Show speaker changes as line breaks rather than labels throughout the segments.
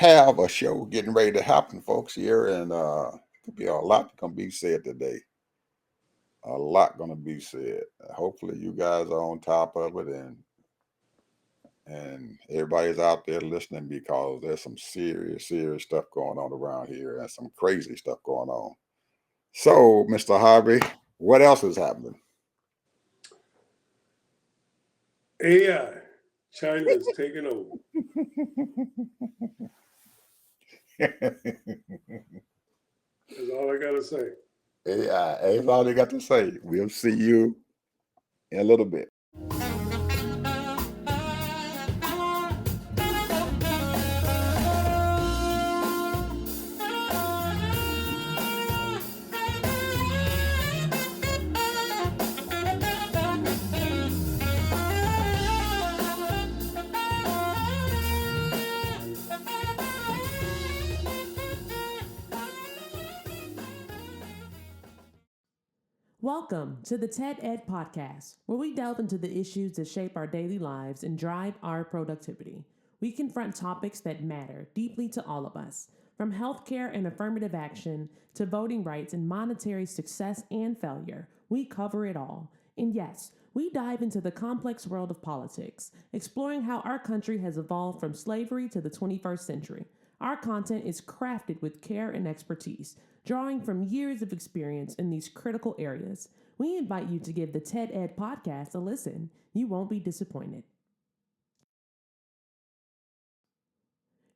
have a show getting ready to happen, folks, here, and could be a lot gonna be said today. A lot gonna be said. Hopefully, you guys are on top of it, and everybody's out there listening because there's some serious stuff going on around here, and some crazy stuff going on. So, Mr. Harvey, what else is happening?
AI, China's taking over. That's all I gotta say.
AI, that's all they got to say. We'll see you in a little bit.
Welcome to the TED Ed Podcast, where we delve into the issues that shape our daily lives and drive our productivity. We confront topics that matter deeply to all of us, from healthcare and affirmative action to voting rights and monetary success and failure. We cover it all. And yes, we dive into the complex world of politics, exploring how our country has evolved from slavery to the 21st century. Our content is crafted with care and expertise, drawing from years of experience in these critical areas. We invite you to give the TED Ed podcast a listen. You won't be disappointed.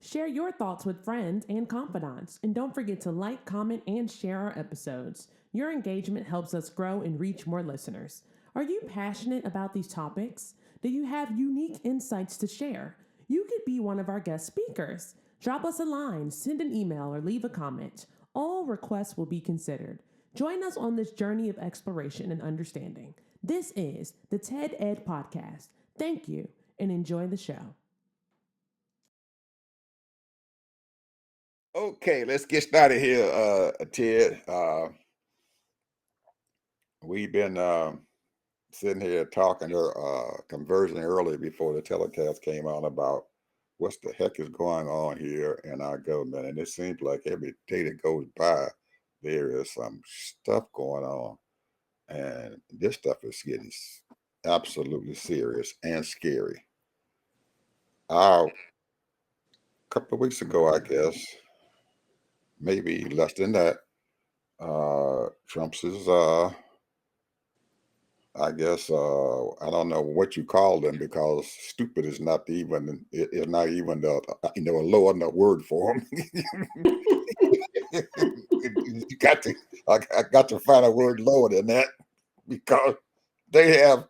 Share your thoughts with friends and confidants, and don't forget to like, comment, and share our episodes. Your engagement helps us grow and reach more listeners. Are you passionate about these topics? Do you have unique insights to share? You could be one of our guest speakers. Drop us a line, send an email, or leave a comment. All requests will be considered. Join us on this journey of exploration and understanding. This is the TED Ed Podcast. Thank you, and enjoy the show.
Okay, let's get started here, Ted. We've been sitting here talking or conversing earlier before the telecast came on about what the heck is going on here in our government. And it seems like every day that goes by, there is some stuff going on. And this stuff is getting absolutely serious and scary. A couple of weeks ago, I guess, maybe less than that, Trump's I guess I don't know what you call them because stupid is not even a low enough word for them. You got to I got to find a word lower than that because they are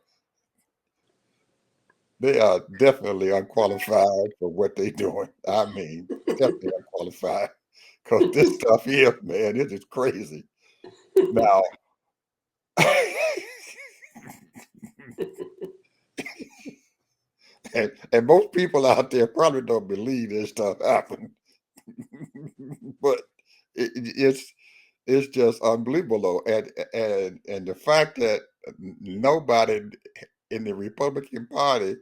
definitely unqualified for what they're doing. I mean, definitely unqualified because this stuff here, man, it is crazy. Now. And most people out there probably don't believe this stuff happened, but it's just unbelievable, though. And the fact that nobody in the Republican Party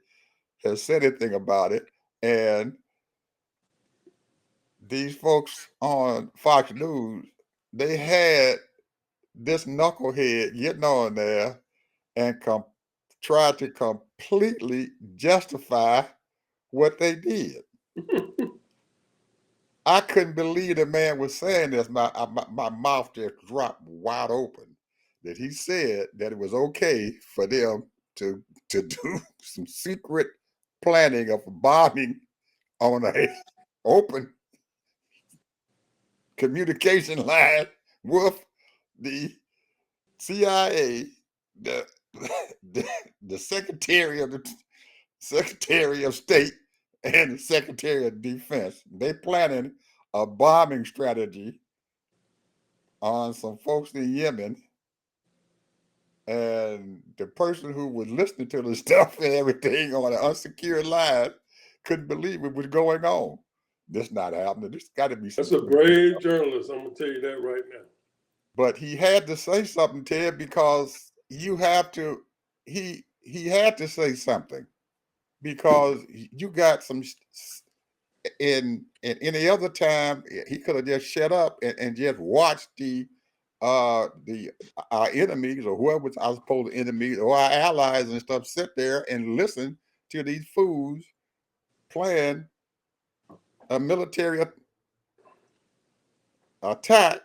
has said anything about it, and these folks on Fox News, they had this knucklehead getting on there and try to completely justify what they did. I couldn't believe the man was saying this. My mouth just dropped wide open. That he said that it was okay for them to do some secret planning of bombing on a open communication line with the CIA, the the Secretary of State and the Secretary of Defense. They planning a bombing strategy on some folks in Yemen. And the person who was listening to the stuff and everything on an unsecured line couldn't believe it was going on. This not happening. This got to be.
That's a brave journalist. I'm gonna tell you that right now.
But he had to say something, Ted, because you have to. He had to say something because you got some in any other time, he could have just shut up and just watched the our enemies or whoever I was supposed to enemies or our allies and stuff sit there and listen to these fools plan a military attack,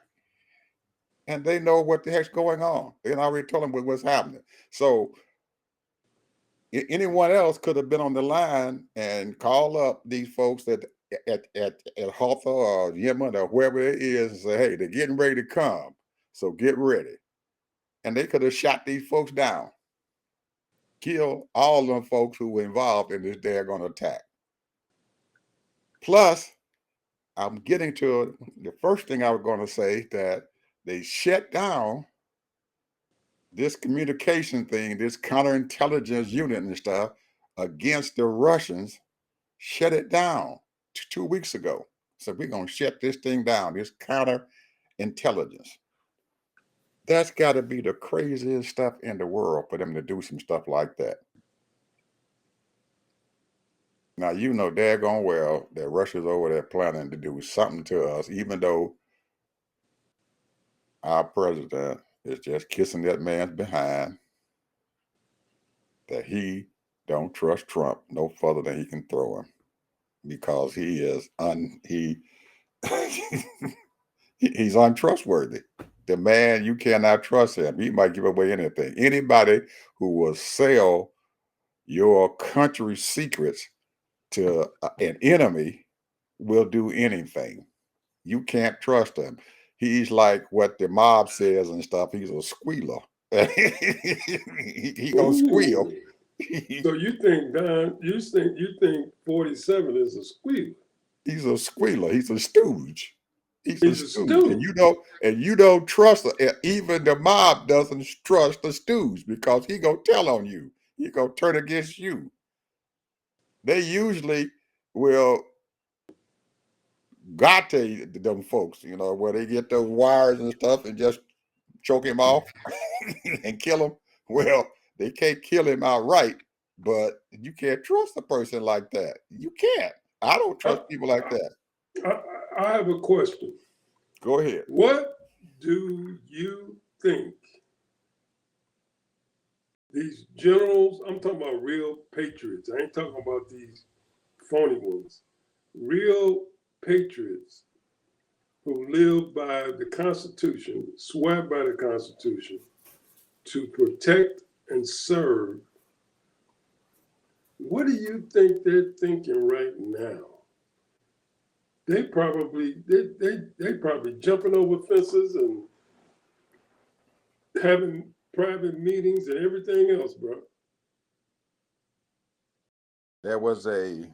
and they know what the heck's going on. They already told them what's happening. So anyone else could have been on the line and call up these folks at Hoffa or Yemen or wherever it is and say, hey, they're getting ready to come. So get ready. And they could have shot these folks down, kill all them folks who were involved in this daggone attack. Plus, I'm getting to the first thing I was going to say, that they shut down this communication thing, this counterintelligence unit and stuff against the Russians, shut it down 2 weeks ago. So we're going to shut this thing down, this counterintelligence. That's got to be the craziest stuff in the world for them to do some stuff like that. Now, you know daggone well that Russia's over there planning to do something to us, even though our president is just kissing that man's behind, that he don't trust Trump no further than he can throw him, because he is he's untrustworthy. The man, you cannot trust him. He might give away anything. Anybody who will sell your country's secrets to an enemy will do anything. You can't trust him. He's like what the mob says and stuff. He's a squealer. he gonna squeal.
Ooh. So you think Don? You think 47 is a squealer?
He's a squealer. He's a stooge. He's
He's
a
a
stooge, and
stooge.
you don't trust. Even the mob doesn't trust the stooge, because he gonna tell on you. He gonna turn against you. They usually will them folks, where they get those wires and stuff and just choke him off and kill him. Well, they can't kill him outright, but you can't trust a person like that. You can't. I don't trust people like that.
I have a question.
Go ahead.
What do you think these generals, I'm talking about real patriots, I ain't talking about these phony ones, real patriots who live by the Constitution, swear by the Constitution to protect and serve, what do you think they're thinking right now? They probably jumping over fences and having private meetings and everything else, bro.
There was a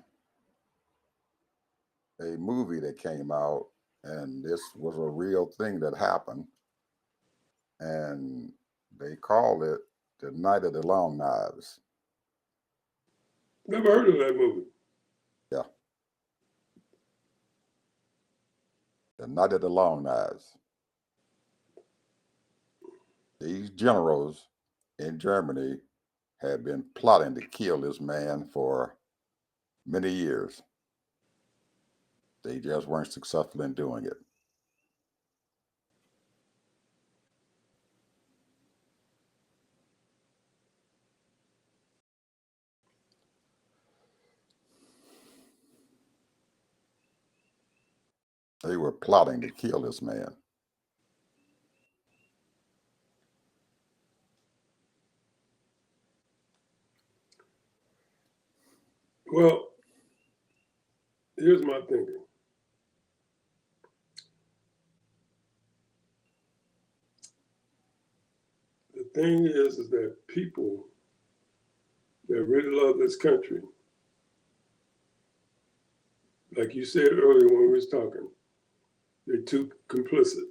movie that came out, and this was a real thing that happened, and they called it The Night of the Long Knives.
Never heard of that movie.
Yeah. The Night of the Long Knives. These generals in Germany had been plotting to kill this man for many years. They just weren't successful in doing it. They were plotting to kill this man.
Well, here's my thinking. The thing is that people that really love this country, like you said earlier when we was talking, they're too complicit.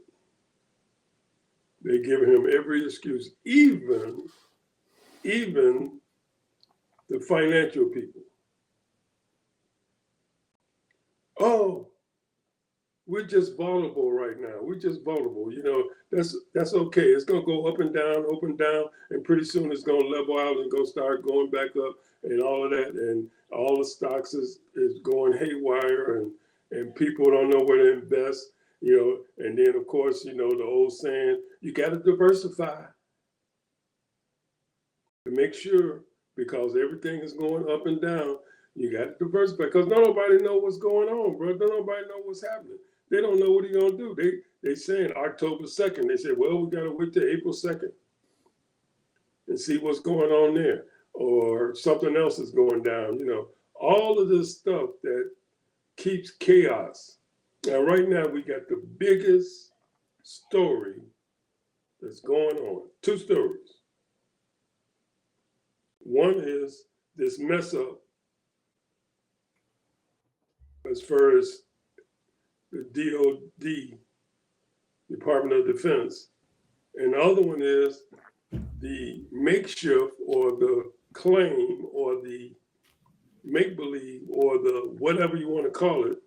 They're giving him every excuse, even the financial people. Oh, we're just vulnerable right now. We're just vulnerable. You know, that's okay. It's gonna go up and down, and pretty soon it's gonna level out and go start going back up and all of that. And all the stocks is going haywire, and people don't know where to invest. You know, and then of course, you know, the old saying, you got to diversify to make sure, because everything is going up and down. You got to diversify because nobody know what's going on, bro. Nobody know what's happening. They don't know what he's gonna do. They saying October 2nd. They said, well, we gotta wait till April 2nd and see what's going on there, or something else is going down. You know, all of this stuff that keeps chaos. Now, right now, we got the biggest story that's going on. Two stories. One is this mess up as far as the DOD, Department of Defense. And the other one is the makeshift or the claim or the make believe or the whatever you want to call it,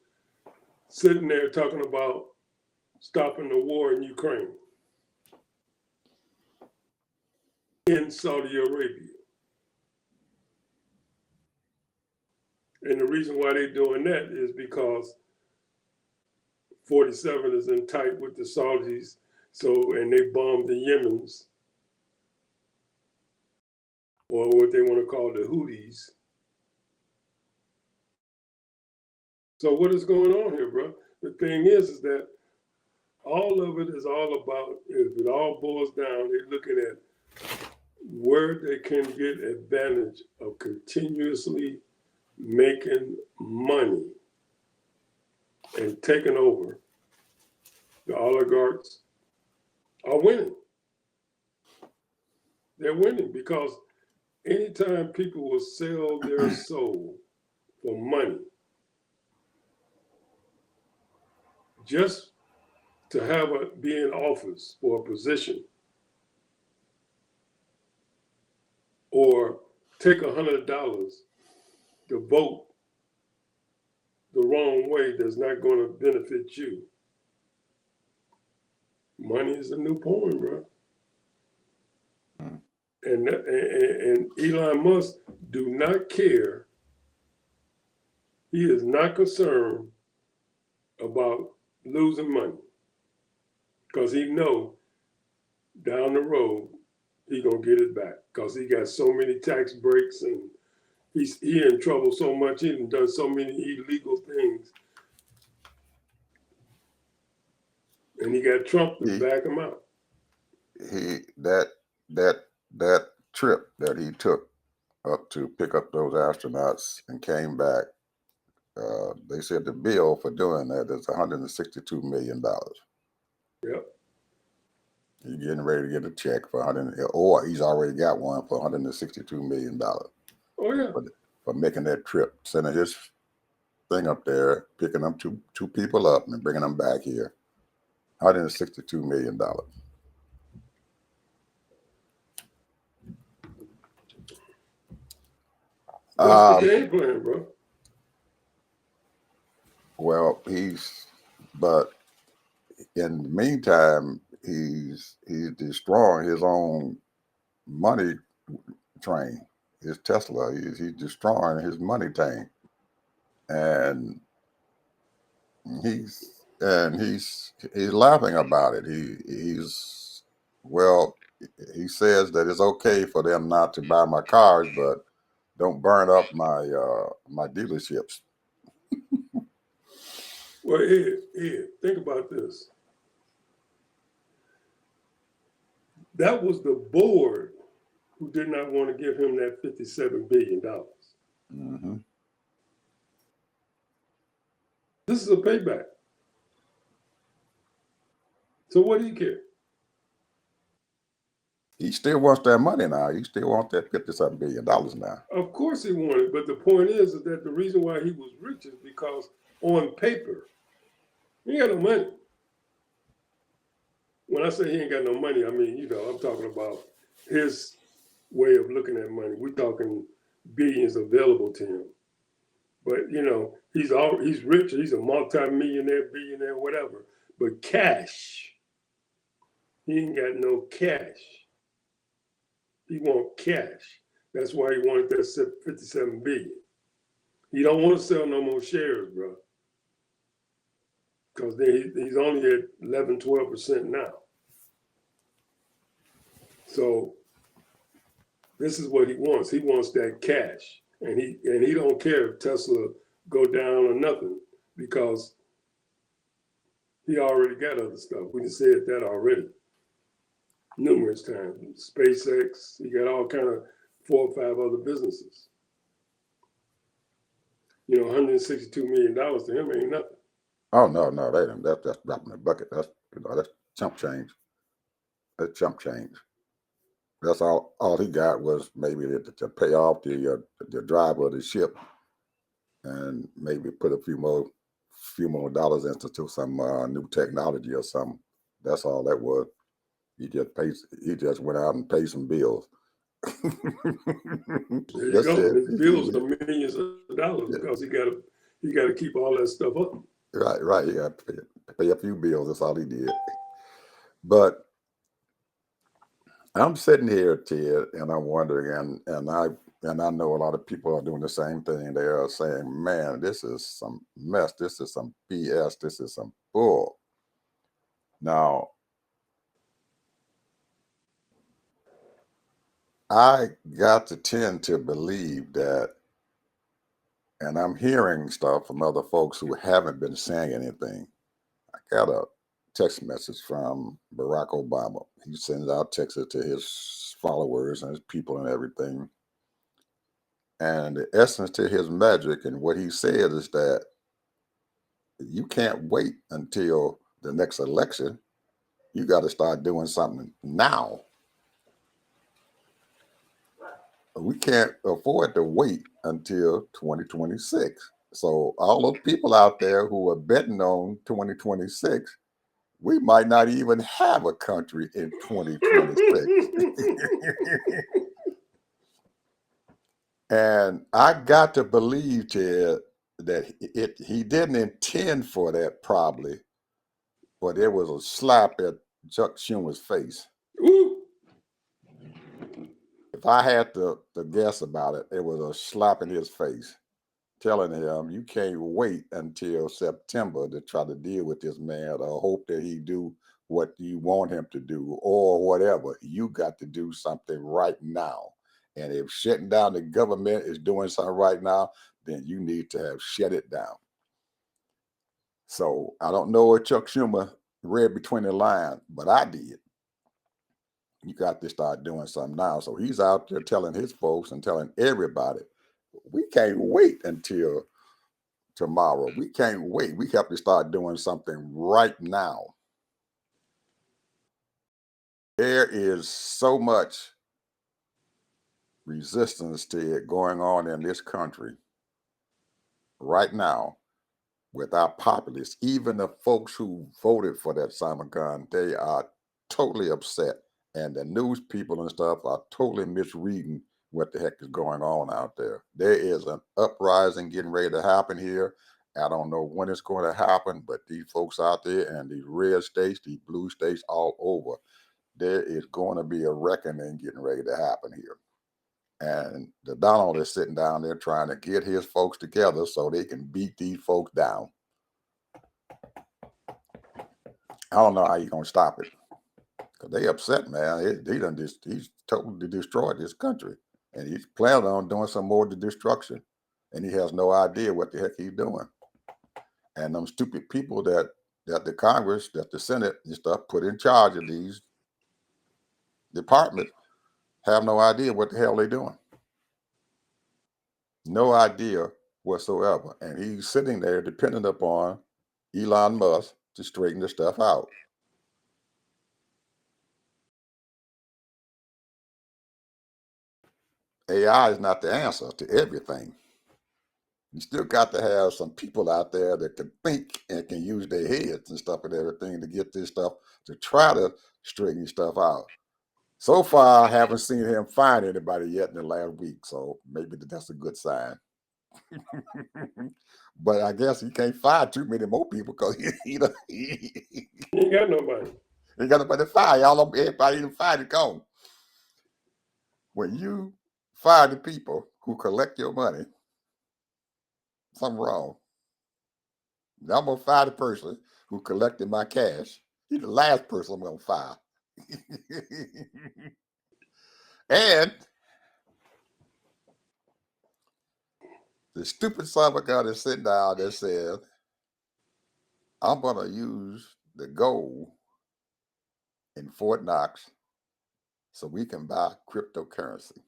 sitting there talking about stopping the war in Ukraine, in Saudi Arabia. And the reason why they're doing that is because 47 is in tight with the Saudis, and they bombed the Yemens, or what they want to call the Houthis. So what is going on here, bro? The thing is that all of it is all about, if it all boils down, they're looking at where they can get advantage of continuously making money and taking over. The oligarchs are winning. They're winning because anytime people will sell their soul for money, just to be in office for a position, or take $100 to vote the wrong way that's not going to benefit you. Money is a new porn, bro. And Elon Musk do not care. He is not concerned about losing money because he know down the road he gonna get it back because he got so many tax breaks and he in trouble so much. He done so many illegal things, and he got Trump to back him out.
That trip that he took up to pick up those astronauts and came back, they said the bill for doing that is $162 million.
Yep.
He's getting ready to get a check for or he's already got one for $162 million.
Oh yeah.
For making that trip, sending his thing up there, picking them two people up and bringing them back here. $162 million.
What's the game plan, bro?
Well, but in the meantime, he's destroying his own money train, his Tesla. He's destroying his money train, and he's laughing about it. He says that it's okay for them not to buy my cars, but don't burn up my dealerships.
Well, Ed, think about this. That was the board who did not want to give him that $57 billion.
Mm-hmm.
This is a payback. So what do you care?
He still wants that money now. He still wants that $57 billion now.
Of course he wanted, but the point is that the reason why he was rich is because on paper, he ain't got no money. When I say he ain't got no money, I mean, I'm talking about his way of looking at money. We're talking billions available to him. But he's rich. He's a multi-millionaire, billionaire, whatever. But cash, he ain't got no cash. He want cash. That's why he wanted that 57 billion. He don't want to sell no more shares, bro, because he's only at 11, 12% now. So this is what he wants. He wants that cash, and he don't care if Tesla go down or nothing, because he already got other stuff. We just said that already numerous times. SpaceX. He got all kind of 4 or 5 other businesses. $162 million to him ain't nothing.
Oh no, that's dropping the bucket. That's chump change. That's chump change. That's all he got was maybe to pay off the driver of the ship, and maybe put a few more dollars into some new technology or something. That's all that was. He just went out and paid some bills.
There you
That's
go.
it.
His bills are millions of dollars, because he got to keep all that stuff up.
Right. He got to pay a few bills. That's all he did. But I'm sitting here, Ted, and I'm wondering, and I know a lot of people are doing the same thing. They are saying, "Man, this is some mess. This is some BS. This is some bull." Now, I got to tend to believe that, and I'm hearing stuff from other folks who haven't been saying anything. I got a text message from Barack Obama. He sends out texts to his followers and his people and everything. And the essence to his magic and what he said is that you can't wait until the next election. You got to start doing something now. We can't afford to wait until 2026. So all those people out there who are betting on 2026, we might not even have a country in 2026. And I got to believe, Ted, that he didn't intend for that probably, but it was a slap at Chuck Schumer's face.
Ooh.
If I had to guess about it, it was a slap in his face, telling him you can't wait until September to try to deal with this man or hope that he do what you want him to do or whatever. You got to do something right now. And if shutting down the government is doing something right now, then you need to have shut it down. So I don't know what Chuck Schumer read between the lines, but I did. You got to start doing something now. So he's out there telling his folks and telling everybody, we can't wait until tomorrow. We can't wait. We have to start doing something right now. There is so much resistance to it going on in this country right now with our populace. Even the folks who voted for that Simon gun, they are totally upset. And the news people and stuff are totally misreading what the heck is going on out there. There is an uprising getting ready to happen here. I don't know when it's going to happen, but these folks out there and these red states, these blue states all over, there is going to be a reckoning getting ready to happen here. And the Donald is sitting down there trying to get his folks together so they can beat these folks down. I don't know how you're going to stop it. Because they upset, man. He's totally destroyed this country. And he's planning on doing some more to destruction. And he has no idea what the heck he's doing. And them stupid people that the Congress, that the Senate and stuff put in charge of these departments have no idea what the hell they're doing. No idea whatsoever. And he's sitting there dependent upon Elon Musk to straighten the stuff out. AI is not the answer to everything. You still got to have some people out there that can think and can use their heads and stuff and everything to get this stuff, to try to straighten stuff out. So far, I haven't seen him find anybody yet in the last week, so maybe that's a good sign. But I guess he can't fire too many more people because he
You ain't got nobody.
ain't got nobody to fire. Everybody in fired is gone. When you fire the people who collect your money, something wrong. Now I'm gonna fire the person who collected my cash. He's the last person I'm gonna fire. And the stupid son of a gun is sitting down there said, I'm gonna use the gold in Fort Knox so we can buy cryptocurrency.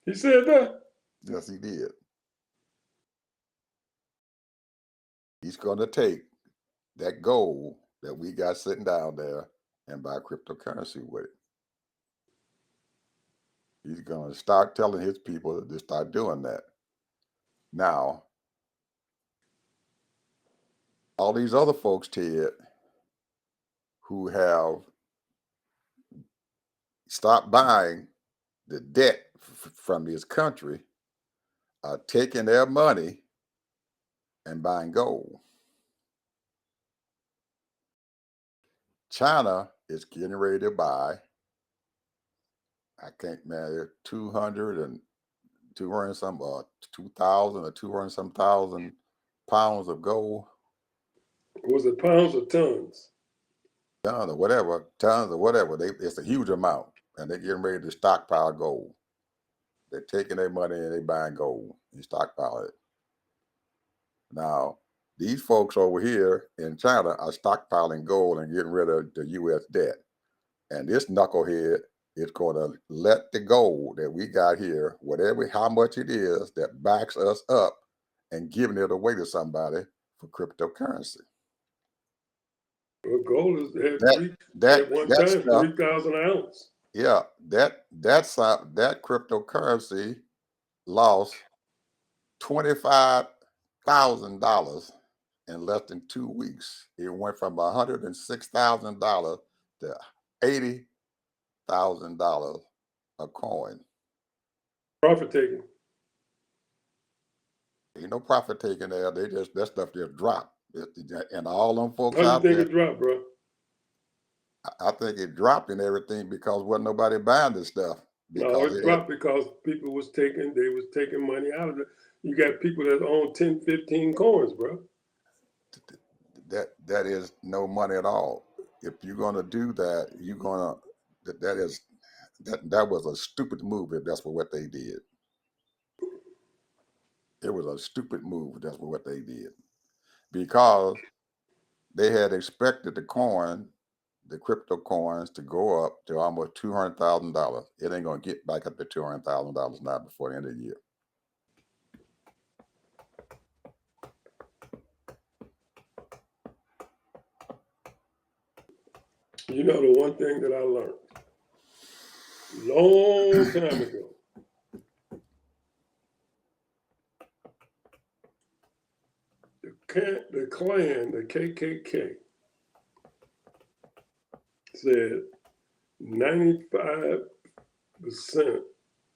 He said that.
Yes, he did. He's gonna take that gold that we got sitting down there and buy cryptocurrency with it. He's gonna start telling his people to start doing that. Now, all these other folks, Ted, who have stopped buying the debt from this country, are taking their money and buying gold. China is getting ready to buy, I can't remember, 200 some, 2,000 or 200 some thousand pounds of gold.
Was it pounds or tons?
Tons or whatever. It's a huge amount, and they're getting ready to stockpile gold. They're taking their money and they're buying gold and stockpile it. Now, these folks over here in China are stockpiling gold and getting rid of the U.S. debt. And this knucklehead is going to let the gold that we got here, how much it is that backs us up, and giving it away to somebody for cryptocurrency.
Well, gold has had at one
That
time
stuff,
3,000 an ounce.
yeah, that cryptocurrency lost $25,000 in less than 2 weeks. It went from $106,000 to $80,000 a coin.
Profit taking.
Ain't no profit taking there. That stuff just dropped. And all them folks
How do you
out
think
there,
it dropped, bro?
I think it dropped and everything because wasn't nobody buying this stuff.
No,
Because
it dropped because people was taking money out of it. You got people that own 10, 15 coins, bro.
that is no money at all. If you're gonna do that, that was a stupid move if that's what they did. It was a stupid move if that's what they did. Because they had expected the crypto coins to go up to almost $200,000. It ain't gonna get back up to $200,000 now before the end of the year.
You know the one thing that I learned long time ago. The Klan, the KKK, said 95%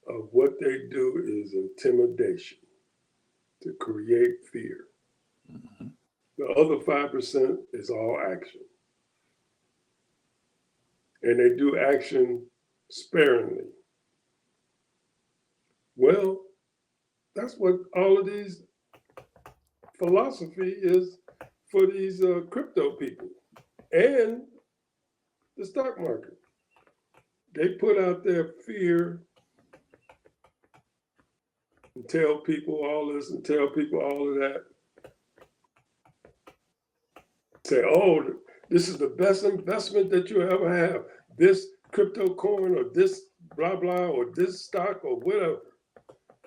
of what they do is intimidation to create fear.
Mm-hmm.
The other 5% is all action. And they do action sparingly. Well, that's what all of these philosophy is for these crypto people and the stock market. They put out their fear and tell people all this and tell people all of that. Say, oh, this is the best investment that you ever have. This crypto coin or this blah, blah, or this stock or whatever.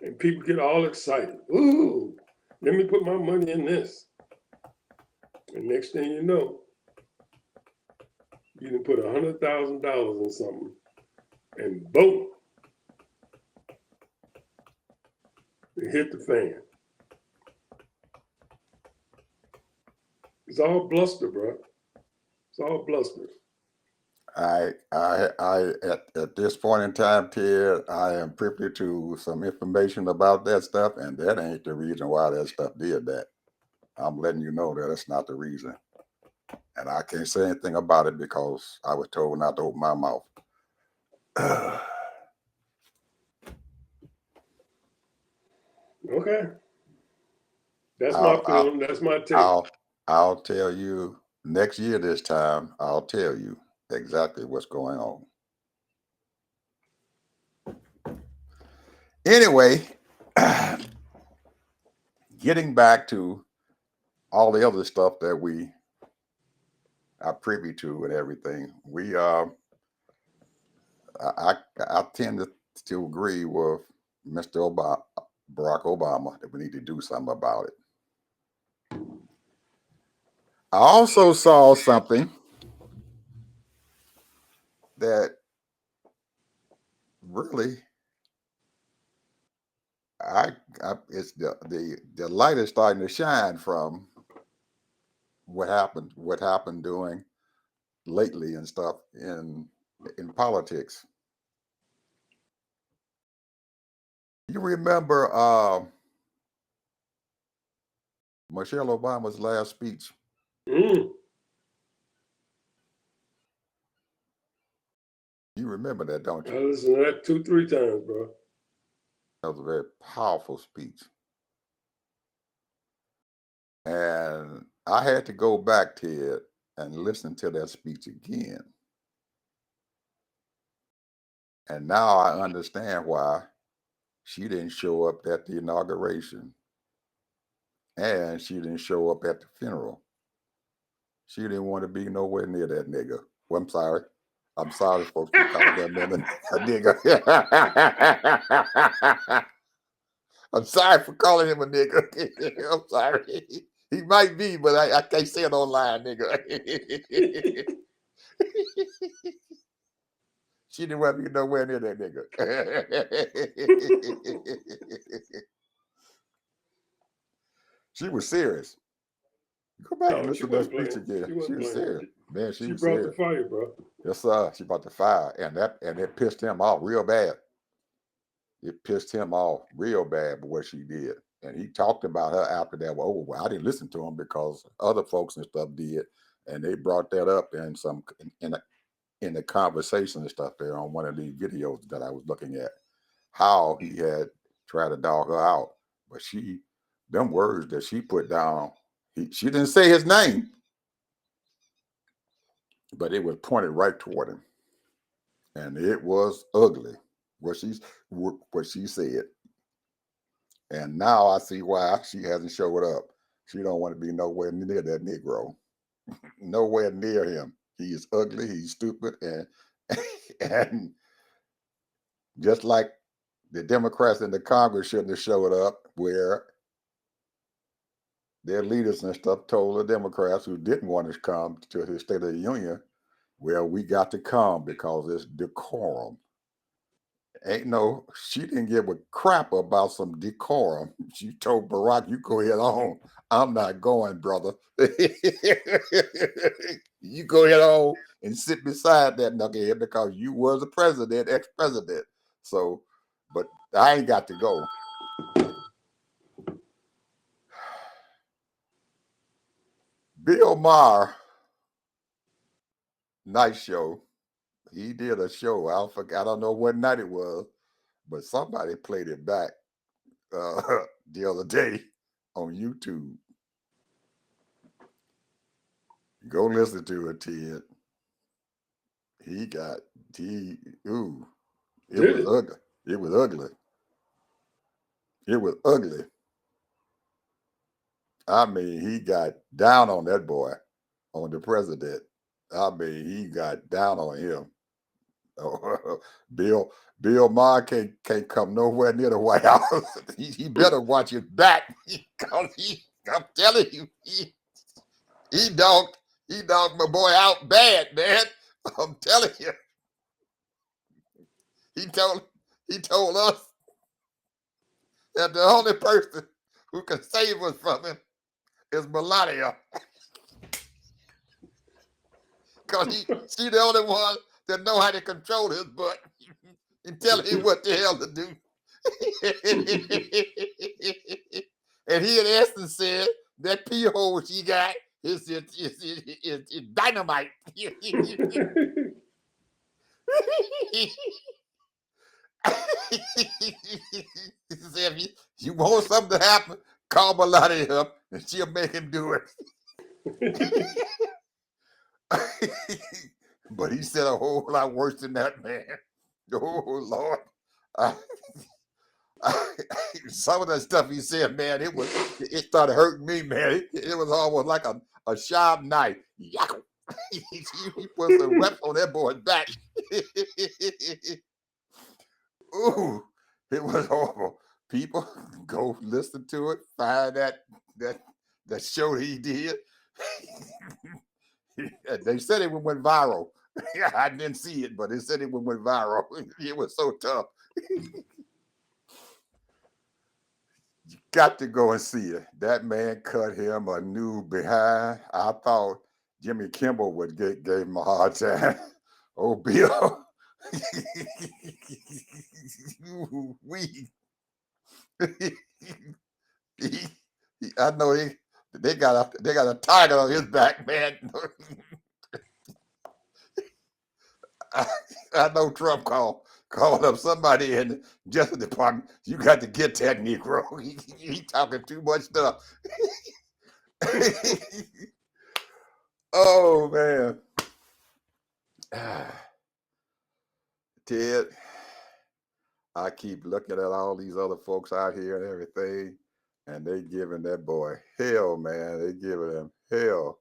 And people get all excited. Ooh, let me put my money in this. And next thing you know, you can put $100,000 in something and boom, it hit the fan. It's all bluster, bro. It's all bluster.
At this point in time, Ted, I am privy to some information about that stuff, and that ain't the reason why that stuff did that. I'm letting you know that it's not the reason, and I can't say anything about it because I was told not to open my mouth.
Okay. That's my
I'll, I'll,
feeling. That's my take.
I'll tell you next year this time. I'll tell you exactly what's going on. Anyway, getting back to all the other stuff that we are privy to and everything, I tend to agree with Mr. Barack Obama that we need to do something about it. I also saw something that really it's the light is starting to shine from what happened doing lately and stuff in politics. You remember Michelle Obama's last speech?
Mm.
You remember that, don't
I
you?
listened to that 2, 3 times, bro.
That was a very powerful speech. And I had to go back to it and listen to that speech again. And now I understand why she didn't show up at the inauguration and she didn't show up at the funeral. She didn't want to be nowhere near that nigga. Well, I'm sorry. I'm sorry, folks, for calling that man a nigga. I'm sorry for calling him a nigga. I'm sorry. He might be, but I can't say it online, nigga. She didn't want to be nowhere near that nigga. She was serious. Go back and
No, she
listen to that
wasn't
speech
playing.
again.
She
She
wasn't
was
playing.
serious. Man, she
She
was
brought the
serious.
fire, bro.
Yes, sir. She brought the fire. And it pissed him off real bad. It pissed him off real bad for what she did. And he talked about her after that. Well, I didn't listen to him because other folks and stuff did. And they brought that up in the conversation and stuff there on one of these videos that I was looking at. How he had tried to dog her out. But them words that she put down, she didn't say his name, but it was pointed right toward him. And it was ugly what she said. And now I see why she hasn't showed up. She don't want to be nowhere near that Negro. Nowhere near him. He is ugly, he's stupid, and and just like the Democrats in the Congress shouldn't have showed up, where their leaders and stuff told the Democrats who didn't want to come to the State of the Union, well, we got to come because it's decorum. She didn't give a crap about some decorum. She told Barack, you go ahead on. I'm not going, brother. You go ahead on and sit beside that knucklehead because you was a president, ex-president. So, but I ain't got to go. Bill Maher, night show. He did a show. I don't know what night it was, but somebody played it back the other day on YouTube. Go listen to it, Ted. He got he ooh. It
Did
was
it?
ugly. It was ugly. It was ugly. I mean, he got down on that boy, on the president. I mean, he got down on him. Bill Bill Maher can't come nowhere near the White House. He better watch his back because I'm telling you, he dogged my boy out bad, man. I'm telling you. He told us that the only person who can save us from him is Melania. because she the only one that know how to control his butt and tell him what the hell to do. And he in essence said that pee hole she got is dynamite. He said, if you want something to happen, call Melania up and she'll make him do it. But he said a whole lot worse than that, man. Oh, Lord. I, some of that stuff he said, man, it started hurting me, man. It was almost like a sharp knife. Yackle. He put some reps on that boy's back. Ooh, it was horrible. People go listen to it, find that show he did. They said it went viral. I didn't see it, but they said it went viral. It was so tough. You got to go and see it. That man cut him a new behind. I thought Jimmy Kimmel would gave him a hard time. Oh, Bill. we I know they got a tiger on his back, man. I know Trump called up somebody in the Justice Department. You got to get that Negro. He talking too much stuff. Oh man, Ted. I keep looking at all these other folks out here and everything, and they giving that boy hell, man. They giving him hell.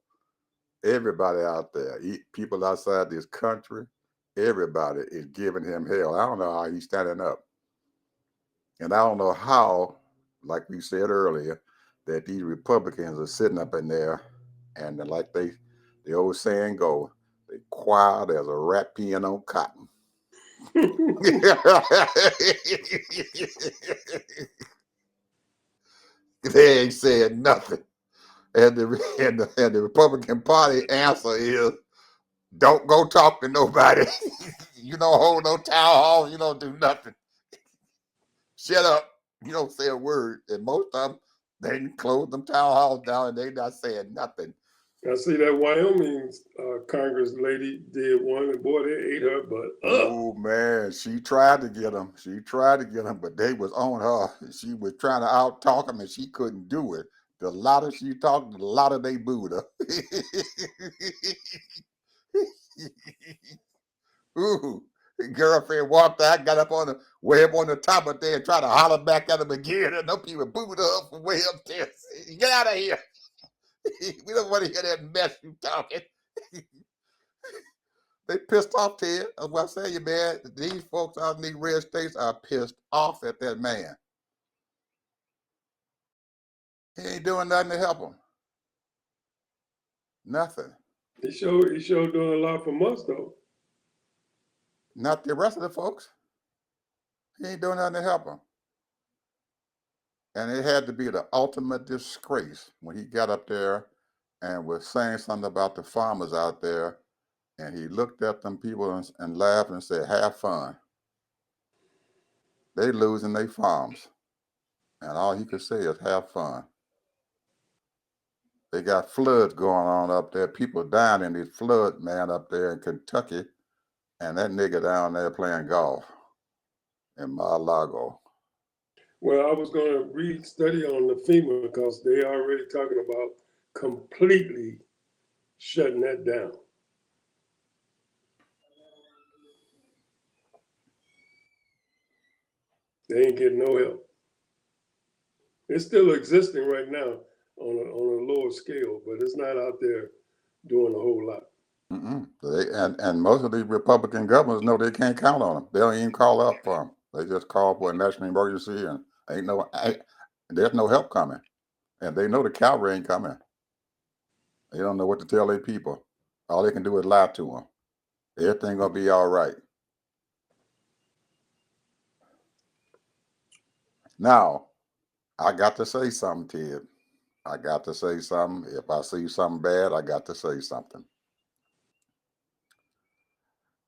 Everybody out there, people outside this country, everybody is giving him hell. I don't know how he's standing up. And I don't know how, like we said earlier, that these Republicans are sitting up in there and like the old saying go, they quiet as a rat peeing on cotton. They ain't saying nothing. And the Republican Party answer is don't go talk to nobody. You don't hold no town hall. You don't do nothing. Shut up. You don't say a word. And most of them, they close them town halls down and they not saying nothing.
I see that Wyoming Congress lady did one, and boy, they ate her butt up.
Oh man, she tried to get them. She tried to get them, but they was on her. She was trying to out talk them, and she couldn't do it. The louder she talked, the louder they booed her. Ooh, girlfriend walked out, got up on the way up on the top of there, and tried to holler back at him again, and them people booed her up from way up there. Get out of here. We don't want to hear that mess you talking. They pissed off, Ted. That's what I say, you man. These folks out in these red states are pissed off at that man. He ain't doing nothing to help them. Nothing.
He sure doing a lot for us though.
Not the rest of the folks. He ain't doing nothing to help them. And it had to be the ultimate disgrace when he got up there and was saying something about the farmers out there. And he looked at them people and laughed and said, have fun. They losing their farms. And all he could say is have fun. They got floods going on up there. People dying in these floods, man, up there in Kentucky. And that nigga down there playing golf in Mar-a-Lago.
Well, I was going to study on the FEMA because they already talking about completely shutting that down. They ain't getting no help. It's still existing right now on a lower scale, but it's not out there doing a whole lot.
And most of these Republican governors know they can't count on them. They don't even call up for them. They just call for a national emergency and there's no help coming. And they know the cavalry ain't coming. They don't know what to tell their people. All they can do is lie to them. Everything gonna be all right. Now, I got to say something, Ted. I got to say something. If I see something bad, I got to say something.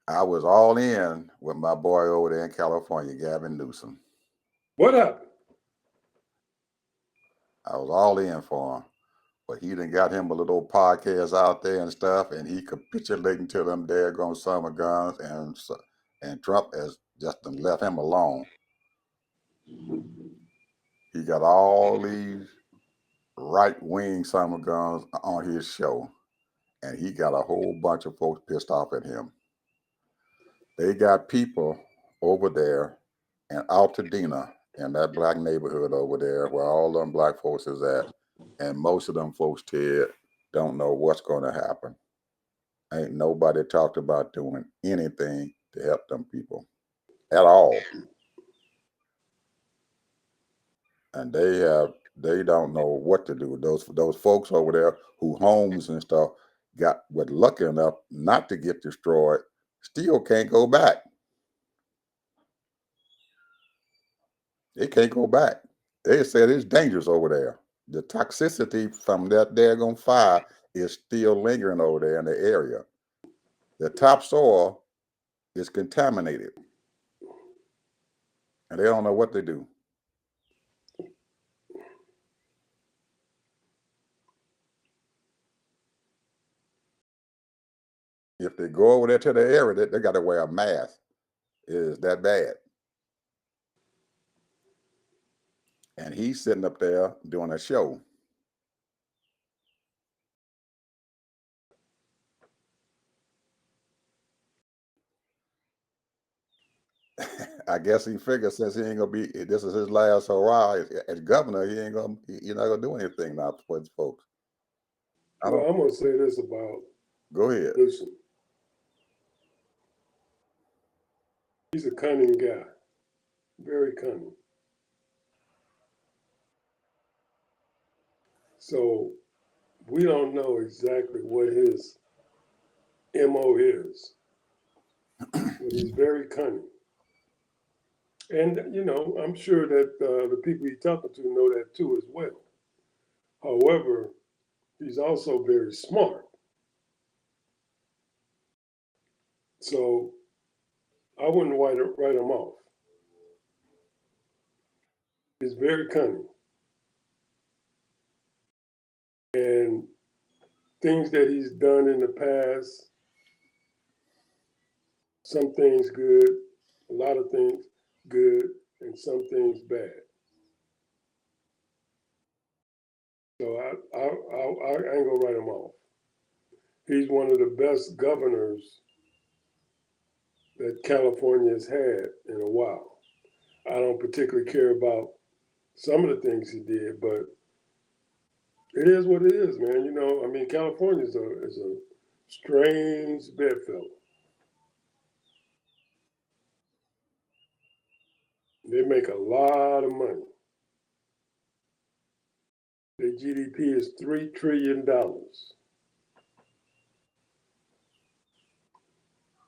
I was all in with my boy over there in California, Gavin Newsom.
What happened?
I was all in for him. But he done got him a little podcast out there and stuff, and he capitulating to them daggone summer guns, and Trump has just done left him alone. He got all these right wing summer guns on his show, and he got a whole bunch of folks pissed off at him. They got people over there in Altadena, in that black neighborhood over there where all them black folks is at, and most of them folks, Ted, don't know what's going to happen. Ain't nobody talked about doing anything to help them people at all. And they don't know what to do. Those folks over there who homes and stuff were lucky enough not to get destroyed, still can't go back. They can't go back. They said it's dangerous over there. The toxicity from that daggone fire is still lingering over there in the area. The topsoil is contaminated. And they don't know what to do. If they go over there to the area, they got to wear a mask. It is that bad. And he's sitting up there doing a show. I guess he figured since he ain't gonna be, this is his last hurrah as governor, he's not gonna do anything now for his folks.
Well, I'm gonna say this about
Go ahead.
Newsom. He's a cunning guy, very cunning. So we don't know exactly what his MO is, but he's very cunning. And, I'm sure that the people he's talking to know that too as well. However, he's also very smart. So I wouldn't write him off. He's very cunning. And things that he's done in the past, some things good, a lot of things good, and some things bad. So I ain't gonna write him off. He's one of the best governors that California has had in a while. I don't particularly care about some of the things he did, but it is what it is, man. California is a strange bedfellow. They make a lot of money. Their GDP is $3 trillion.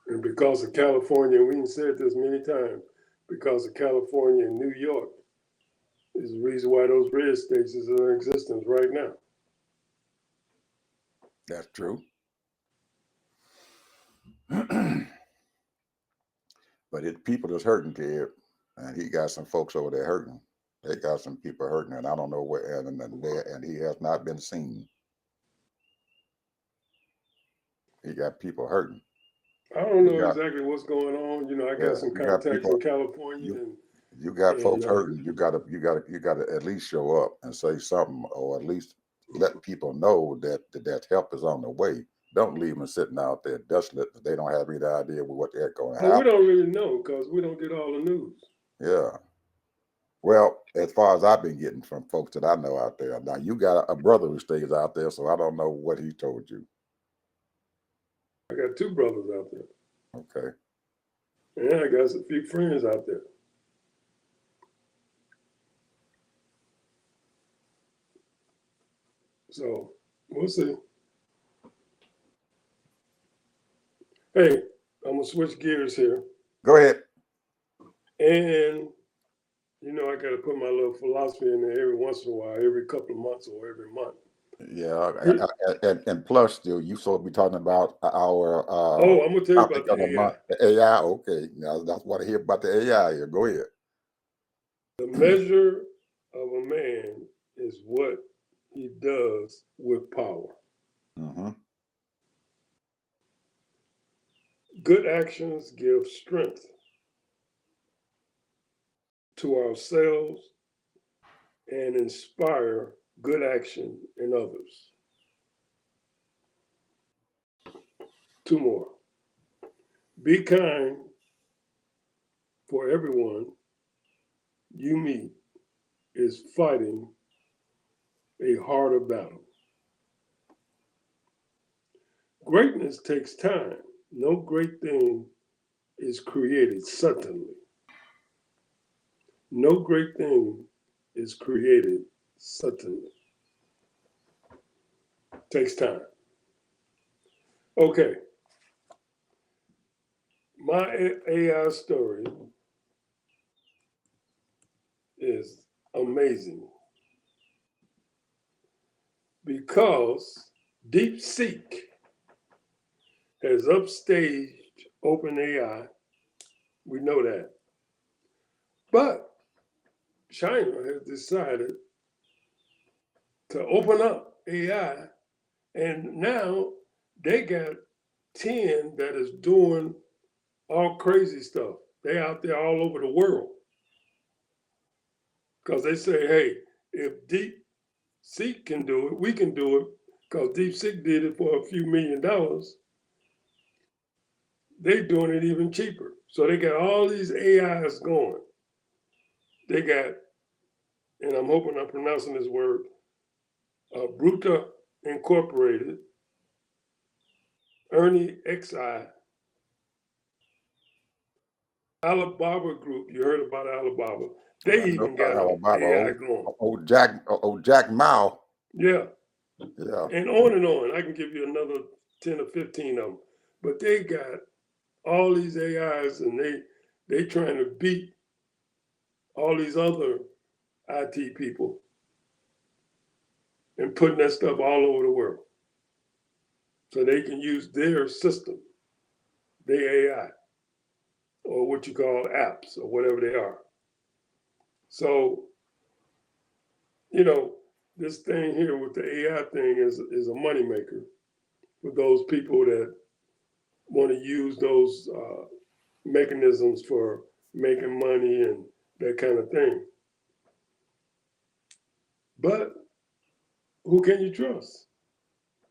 And because of California, we have said this many times, because of California and New York is the reason why those red states is in existence right now.
That's true. But his people is hurting, kid. And he got some folks over there hurting. They got some people hurting, and I don't know where, and he has not been seen. He got people hurting.
I don't know exactly what's going on. I got some contacts in California.
You got folks hurting. You gotta at least show up and say something, or at least let people know that help is on the way. Don't leave them sitting out there desolate. They don't have any idea what they're going to happen.
Well, we don't really know because we don't get all the news.
Yeah. Well, as far as I've been getting from folks that I know out there, now you got a brother who stays out there, so I don't know what he told you.
I got two brothers out there.
Okay.
And I got a few friends out there. So we'll see. Hey, I'm gonna switch gears here.
Go ahead.
And I got to put my little philosophy in there every once in a while, every couple of months or every month.
Yeah,
He-
and plus, still, you supposed to be talking about our
oh, I'm gonna tell you
topic
about
of
the
the
AI.
month, the AI. Okay, now that's what I hear about the AI here. Go ahead.
The measure of a man is what he does with power.
Mm-hmm.
Good actions give strength to ourselves and inspire good action in others. Two more. Be kind, for everyone you meet is fighting a harder battle. Greatness takes time. No great thing is created suddenly. No great thing is created suddenly. Takes time. Okay, my AI story is amazing because DeepSeek has upstaged OpenAI. We know that. But China has decided to open up AI, and now they got 10 that is doing all crazy stuff. They out there all over the world because they say, hey, if DeepSeek can do it, we can do it because DeepSeek did it for a few $1,000,000. They're doing it even cheaper. So they got all these AIs going. They got, and I'm hoping I'm pronouncing this word, Bruta Incorporated, Ernie XI, Alibaba Group. You heard about Alibaba. They
I know
even
about
got an
Alabama.
AI going.
Old Jack Mao.
Yeah,
Yeah.
and on and on. I can give you another 10 or 15 of them. But they got all these AIs, and they trying to beat all these other IT people and putting that stuff all over the world so they can use their system, their AI, or what you call apps or whatever they are. So, you know, this thing here with the AI thing is a moneymaker for those people that want to use those mechanisms for making money and that kind of thing. But who can you trust?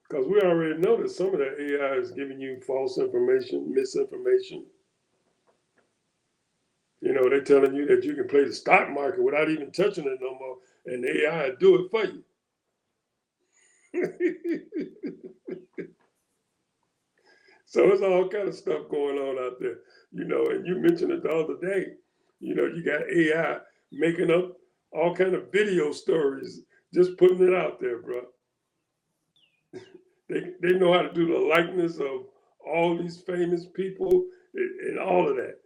Because we already know that some of that AI is giving you false information, misinformation. You know, they're telling you that you can play the stock market without even touching it no more, and the AI will do it for you. So it's all kind of stuff going on out there, you know. And you mentioned it the other day. You know, you got AI making up all kind of video stories, just putting it out there, bro. They know how to do the likeness of all these famous people and all of that.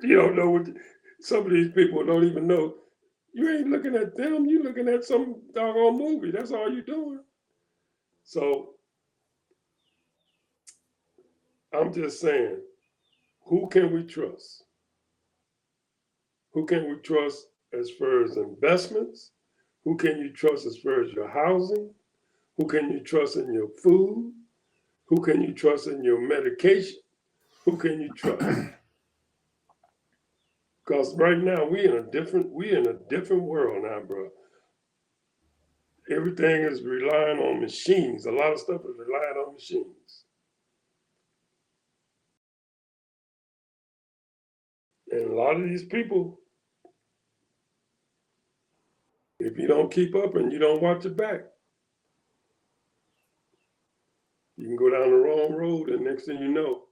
You don't know what some of these people don't even know. You ain't looking at them. You looking at some doggone movie. That's all you doing. So I'm just saying, who can we trust? Who can we trust as far as investments? Who can you trust as far as your housing? Who can you trust in your food? Who can you trust in your medication? Who can you trust? Because right now we in a different world now, bro. Everything is relying on machines. A lot of stuff is relying on machines. And a lot of these people, if you don't keep up and you don't watch your back, you can go down the wrong road, and next thing you know,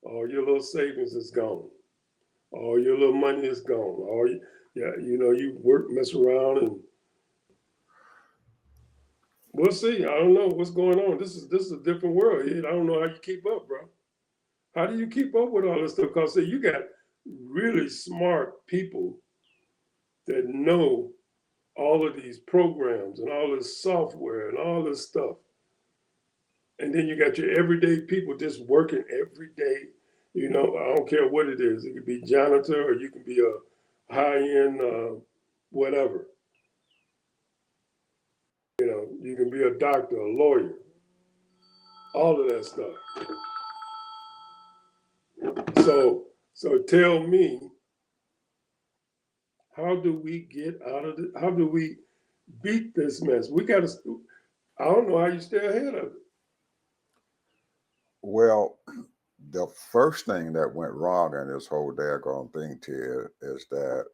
all your little savings is gone. All your little money is gone. All you, yeah, you know, you work, mess around, and we'll see. I don't know what's going on. This is a different world here. I don't know how you keep up, bro. How do you keep up with all this stuff? Because see, you got really smart people that know all of these programs and all this software and all this stuff. And then you got your everyday people just working every day. You know, I don't care what it is. It could be janitor or you can be a high end whatever. You know, you can be a doctor, a lawyer, all of that stuff. So tell me, how do we get out of it? How do we beat this mess? We got to. I don't know how you stay ahead of it.
Well, the first thing that went wrong in this whole daggone thing, Ted, is that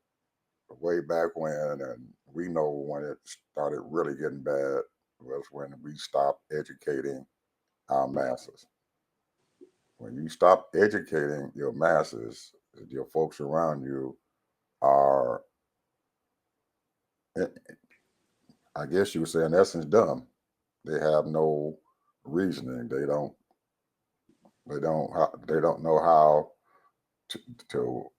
way back when, and we know when it started really getting bad, was when we stopped educating our masses. When you stop educating your masses, your folks around you are, I guess you would say, in essence, dumb. They have no reasoning. They don't know how to to,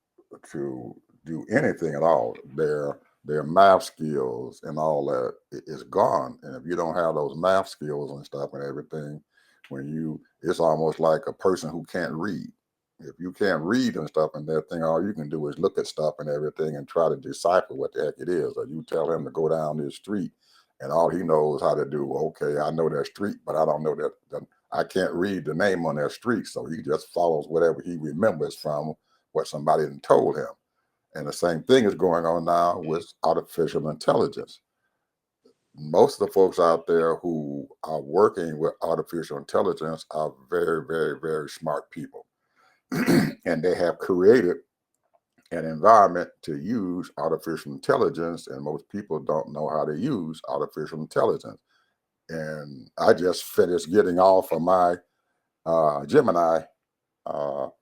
to do anything at all. Their math skills and all that is gone. And if you don't have those math skills and stuff and everything, it's almost like a person who can't read. If you can't read and stuff and that thing, all you can do is look at stuff and everything and try to decipher what the heck it is. Or you tell him to go down this street and all he knows how to do, okay, I know that street, but I don't know that I can't read the name on that street. So he just follows whatever he remembers from what somebody told him. And the same thing is going on now with artificial intelligence. Most of the folks out there who are working with artificial intelligence are very, very, very smart people. And they have created an environment to use artificial intelligence, and most people don't know how to use artificial intelligence. And I just finished getting off of my Gemini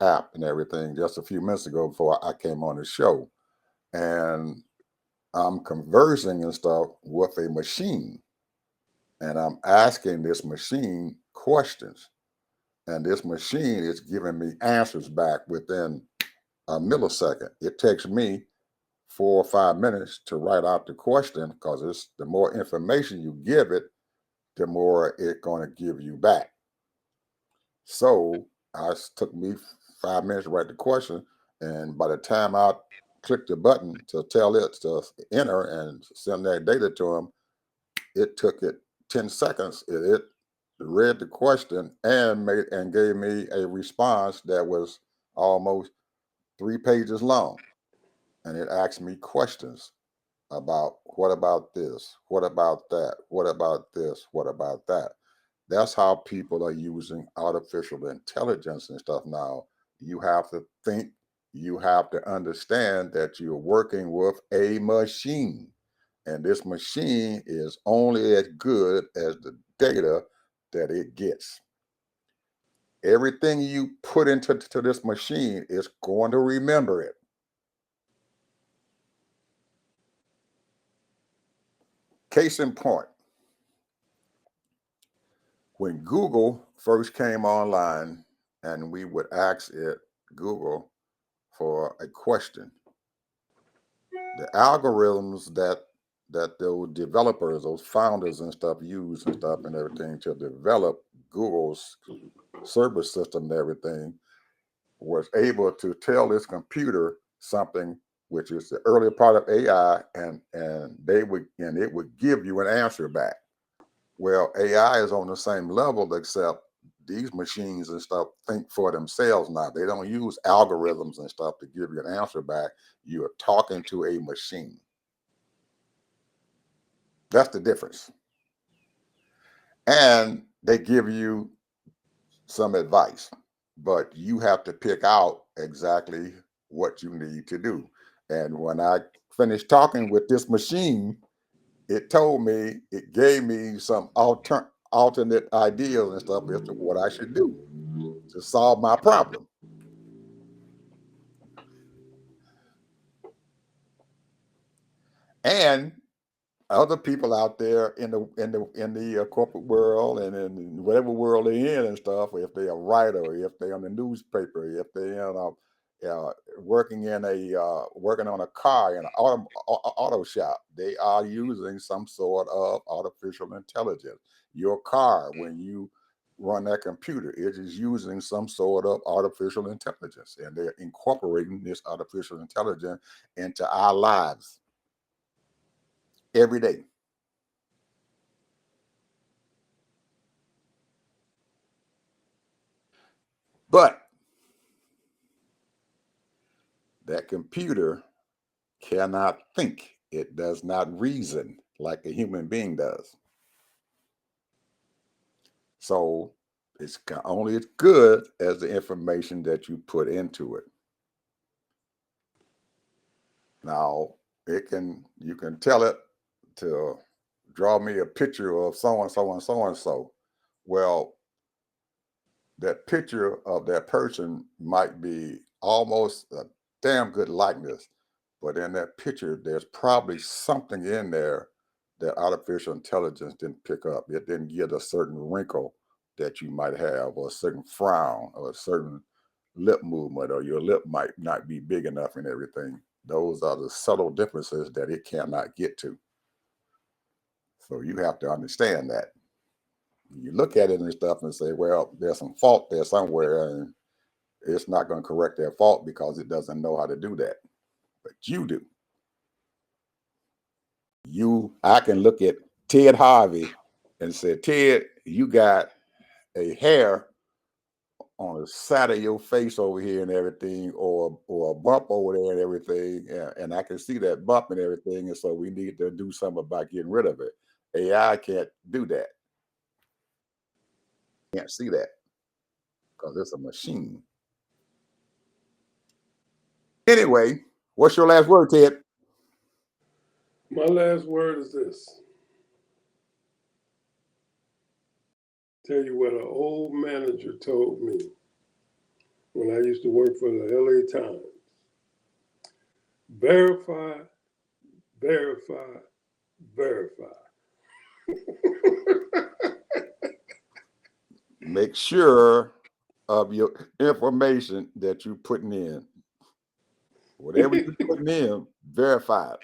app and everything just a few minutes ago before I came on the show. And I'm conversing and stuff with a machine, and I'm asking this machine questions, and this machine is giving me answers back within a millisecond. It takes me 4 or 5 minutes to write out the question because it's the more information you give it, the more it's going to give you back. So took me 5 minutes to write the question, and by the time I clicked the button to tell it to enter and send that data to him, it took it 10 seconds. It read the question and gave me a response that was almost 3 pages long. And it asked me questions about what about this? What about that? What about this? What about that? That's how people are using artificial intelligence and stuff now. You have to think, you have to understand that you're working with a machine. And this machine is only as good as the data that it gets. Everything you put into this machine is going to remember it. Case in point, when Google first came online and we would ask it, Google, for a question, the algorithms that those developers, those founders and stuff use and stuff and everything to develop Google's service system and everything was able to tell this computer something which is the earlier part of AI, and it would give you an answer back. Well, AI is on the same level, except these machines and stuff think for themselves now. They don't use algorithms and stuff to give you an answer back. You are talking to a machine. That's the difference. And they give you some advice, but you have to pick out exactly what you need to do. And when I finished talking with this machine, it gave me some alternate ideas and stuff as to what I should do to solve my problem. And other people out there in the corporate world and in whatever world they're in and stuff, if they're a writer, if they're on the newspaper, if they're in uh, working in a working on a car in an auto shop, they are using some sort of artificial intelligence. Your car, when you run that computer, it is using some sort of artificial intelligence, and they're incorporating this artificial intelligence into our lives every day. But that computer cannot think. It does not reason like a human being does. So it's only as good as the information that you put into it. Now, you can tell it to draw me a picture of so and so and so and so. Well, that picture of that person might be almost a damn good likeness, but in that picture, there's probably something in there that artificial intelligence didn't pick up. It didn't get a certain wrinkle that you might have, or a certain frown, or a certain lip movement, or your lip might not be big enough and everything. Those are the subtle differences that it cannot get to. So you have to understand that. You look at it and stuff and say, well, there's some fault there somewhere, and it's not going to correct their fault because it doesn't know how to do that. But you do. I can look at Ted Harvey and say, Ted, you got a hair on the side of your face over here and everything, or a bump over there and everything, and I can see that bump and everything, and so we need to do something about getting rid of it. AI can't do that. Can't see that because it's a machine. Anyway, what's your last word, Ted?
My last word is this. Tell you what an old manager told me when I used to work for the LA Times. Verify, verify, verify.
Make sure of your information that you're putting in. Whatever you're putting in, verify it.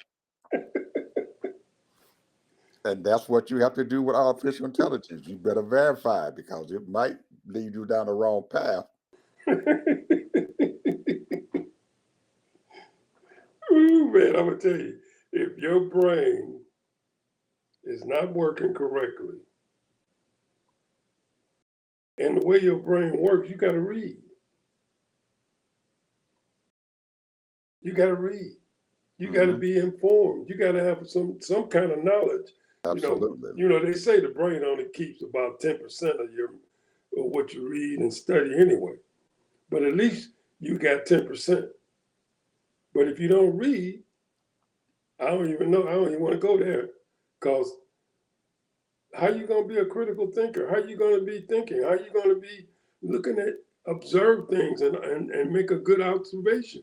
And that's what you have to do with artificial intelligence. You better verify it because it might lead you down the wrong path.
Ooh, man, I'm going to tell you, if your brain is not working correctly, and the way your brain works, you got to read. You got to read. You got to be informed. You got to have some kind of knowledge.
Absolutely.
They say the brain only keeps about 10% of what you read and study anyway. But at least you got 10%. But if you don't read, I don't even know. I don't even want to go there, because how you gonna be a critical thinker? How you gonna be thinking? How you gonna be looking at observe things and make a good observation?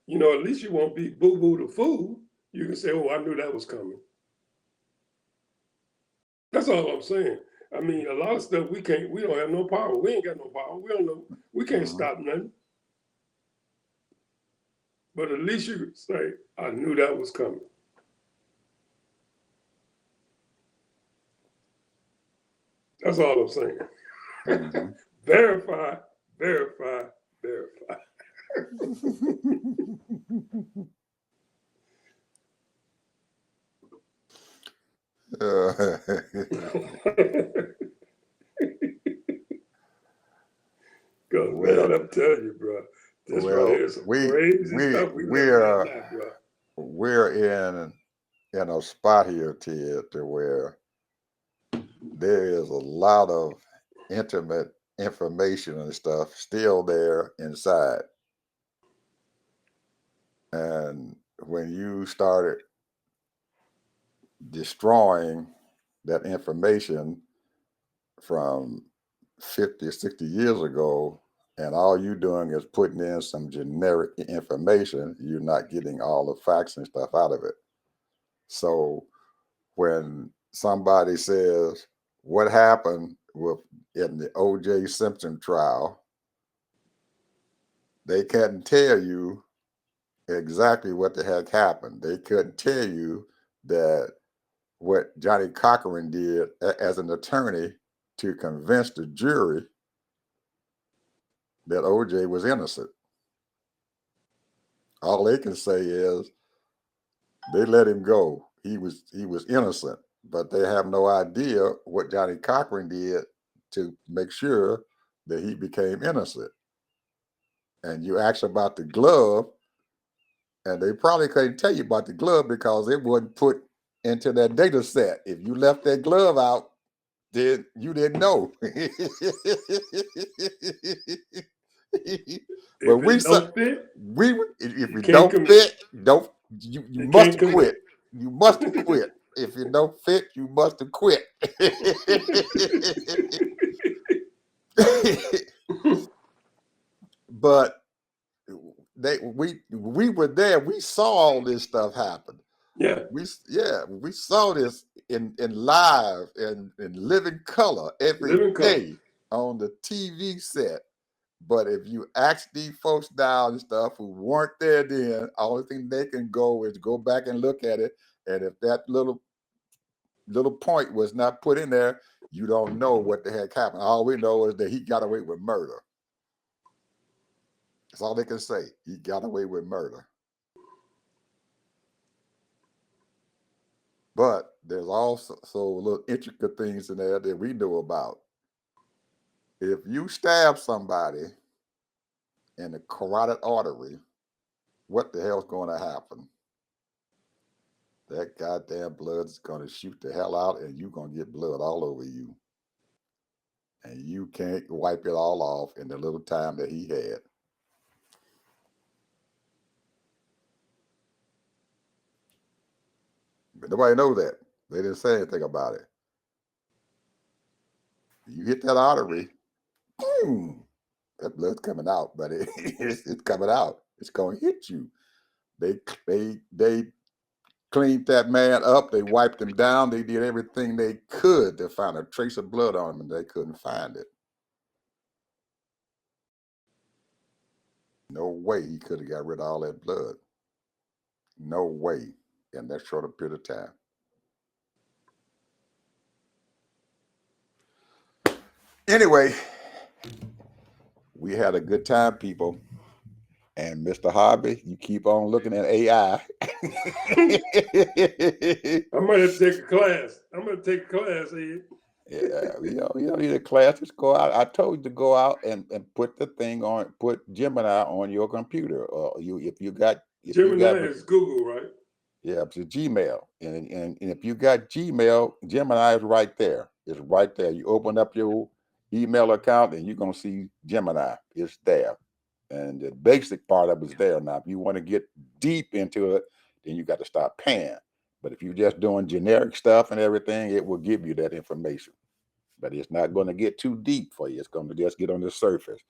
At least you won't be boo-boo the fool. You can say, oh, I knew that was coming. That's all I'm saying. I mean, a lot of stuff we don't have no power. We ain't got no power. We don't know. We can't stop nothing. But at least you could say, I knew that was coming. That's all I'm saying. Verify, verify, verify. Man, I'm telling you, bro. This right here is some crazy stuff we looking at now, bro.
We're in a spot here, Ted, to where there is a lot of intimate information and stuff still there inside. And when you started destroying that information from 50 or 60 years ago, and all you're doing is putting in some generic information, you're not getting all the facts and stuff out of it. So when somebody says, what happened in the O.J. Simpson trial, They couldn't tell you exactly what the heck happened. They couldn't tell you that what Johnny Cochran did as an attorney to convince the jury that OJ was innocent. All they can say is they let him go. He was innocent, but they have no idea what Johnny Cochran did to make sure that he became innocent. And you ask about the glove, and they probably couldn't tell you about the glove because it wasn't put into that data set. If you left that glove out, then you didn't know. But
If it don't fit,
if
you
we
can't
don't
commit.
fit, don't you
You
must
can't
have quit.
commit.
You must have quit. If you don't fit, you must have quit. But we were there. We saw all this stuff happen.
Yeah,
We saw this in live and in living color every
living color.
day on the TV set. But if you ask these folks now and stuff who weren't there then, only thing they can go is go back and look at it. And if that little point was not put in there, you don't know what the heck happened. All we know is that he got away with murder. That's all they can say. He got away with murder. But there's also little intricate things in there that we know about. If you stab somebody in the carotid artery, what the hell's going to happen? That goddamn blood's going to shoot the hell out, and you're going to get blood all over you. And you can't wipe it all off in the little time that he had. But nobody knows that. They didn't say anything about it. You hit that artery, boom, that blood's coming out, but it's coming out. It's going to hit you. They cleaned that man up. They wiped him down. They did everything they could to find a trace of blood on him, and they couldn't find it. No way he could have got rid of all that blood. No way in that short a period of time. Anyway, we had a good time, people. And Mr. Harvey, you keep on looking at AI.
I might have to take a class. I'm going to take a class, Ed.
Yeah, you don't need a class. Just go out. I told you to go out and put the thing on, put Gemini on your computer. Or if you got
Gemini is Google, right?
yeah, it's a Gmail. And if you got Gmail, Gemini is right there. It's right there. You open up your email account and you're gonna see Gemini. It's there. And the basic part of it's there. Now, if you want to get deep into it, then you got to start paying. But if you're just doing generic stuff and everything, it will give you that information. But it's not going to get too deep for you. It's going to just get on the surface.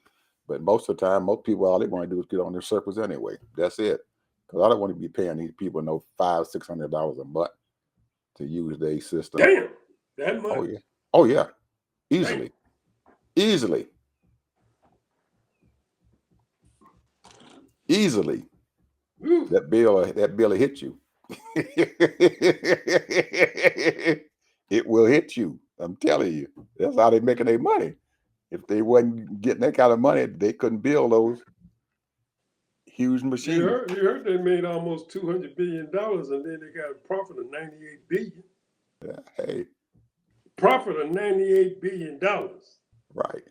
But most of the time, most people, all they want to do is get on the surface anyway. That's it. Because I don't want to be paying these people no $500-$600 a month to use their system.
Damn, that much.
Oh yeah. Oh yeah. Easily. Damn. Easily. Ooh. That bill will hit you. It will hit you. I'm telling you. That's how they're making their money. If they wasn't getting that kind of money, they couldn't build those huge machines.
You heard they made almost $200 billion, and then they got a profit of $98 billion.
Yeah, hey.
Profit of $98 billion.
Right.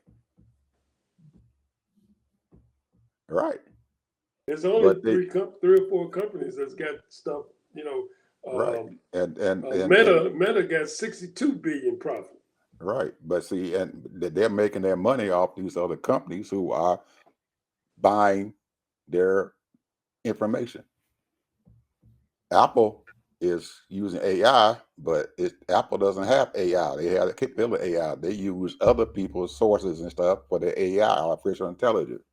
Right.
There's only three or four companies that's got stuff,
right. And
Meta got 62 billion profit.
Right. But see, and they're making their money off these other companies who are buying their information. Apple is using AI, but Apple doesn't have AI. They have the capability of AI. They use other people's sources and stuff for their AI, artificial intelligence.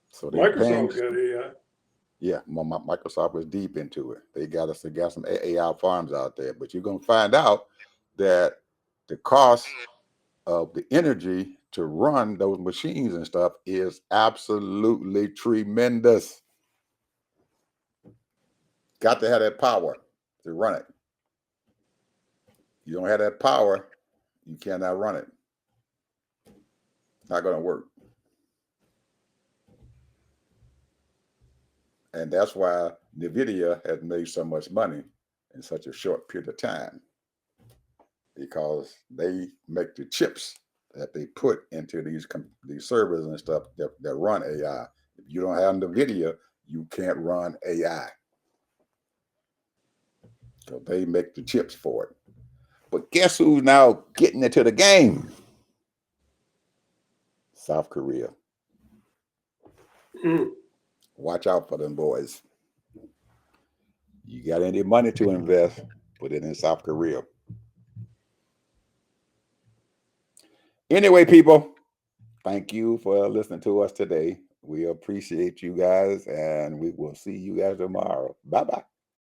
So
Microsoft got AI.
Yeah, Microsoft was deep into it. They got some AI farms out there, but you're gonna find out that the cost of the energy to run those machines and stuff is absolutely tremendous. Got to have that power to run it. You don't have that power, you cannot run it. Not going to work. And that's why NVIDIA has made so much money in such a short period of time, because they make the chips that they put into these servers and stuff that run AI. If you don't have NVIDIA, you can't run AI. So they make the chips for it. But guess who's now getting into the game? South Korea. Watch out for them boys. You got any money to invest, put it in South Korea. Anyway, people, thank you for listening to us today. We appreciate you guys, and we will see you guys tomorrow. Bye-bye.